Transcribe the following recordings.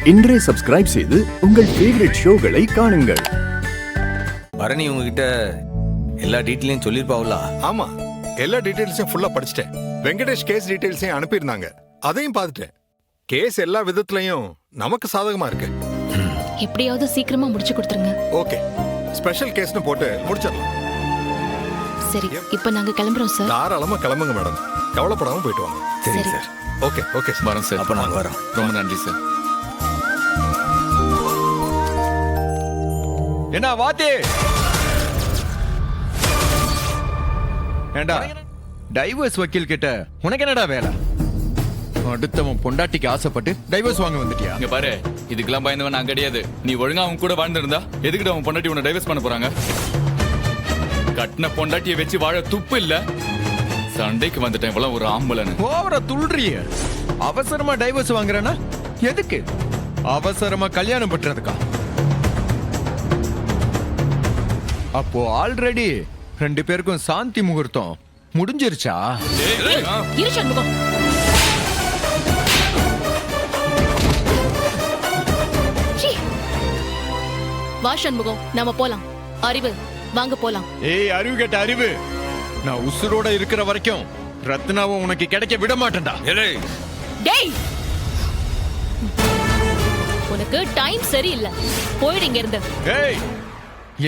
இன்றே சப்ஸ்கிரைப் செய்து உங்கள் ஃபேவரட் ஷோகளை காணுங்கள். பரணி உங்ககிட்ட எல்லா டீட்டெயிலையும் சொல்லிருப்பாவுல? ஆமா, எல்லா டீடைல்ஸையும் ஃபுல்லா படிச்சிட்டேன். வெங்கடேஷ் கேஸ் டீடைல்ஸையும் அனுப்பியிருந்தாங்க, அதையும் பார்த்துட்டேன். கேஸ் எல்லா விதத்துலயும் நமக்கு சாதகமா இருக்கு. எப்படியாவது சீக்கிரமா முடிச்சு கொடுத்துருங்க. ஓகே, ஸ்பெஷல் கேஸ்னு போட்டு முடிச்சிடலாம். சரி, இப்ப நாங்க கிளம்புறோம் சார். தாராளமா கிளம்புங்க மேடம், கவலைப்படாம போயிட்டு வாங்க. சரி சரி. சார். ஓகே ஓகே வரோம் சார். அப்ப நாங்க வரோம். ரொம்ப நன்றி சார். என்ன வாத்தி? ஏண்டா டைவர்ஸ் வக்கீல் கிட்ட உனக்கு என்னடா வேலை? அடுத்தவன் பொண்டாட்டிக்கு ஆசைப்பட்டு டைவர்ஸ் வாங்க வந்துட்டியா? இங்க பாரு, இதுக்கெல்லாம் பயந்தவன் நான் கிடையாது. நீ ஒழுங்கா அவன் கூட வாழ்ந்திருந்தா எதுக்கிட்ட அவன் பொண்டாட்டி உன்னை டைவர்ஸ் பண்ண போறாங்க? கட்டின பொண்டாட்டியை வச்சு வாழ துப்பு இல்ல. சண்டைக்கு வந்துட்டேன் இவ்வளவு ஒரு ஆம்பளன்னு. ஓவரா துள்றிய. அவசரமா டைவர்ஸ் வாங்குறேன்னா எதுக்கு? அவசரமா கல்யாணம் பண்றதுக்கா? அப்போ ஆல்ரெடி 2 பேருக்கும் சாந்தி முகூர்த்தம் முடிஞ்சிருச்சா? இரு சண்முகம். சீ. வா சண்முகம், நாம போலாம். அறிவு, வாங்க போலாம். ஏய் அறிவு கேட்ட அறிவு, நான் உசுரோட இருக்கிற வரைக்கும் ரத்னாவை உனக்கு கிடைக்க விட மாட்டேன்டா. டேய், உனக்கு டைம் சரியில்லை. போயிடு இங்க இருந்து. ஏய்,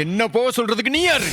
என்ன போக சொல்றதுக்கு நீ யாரு?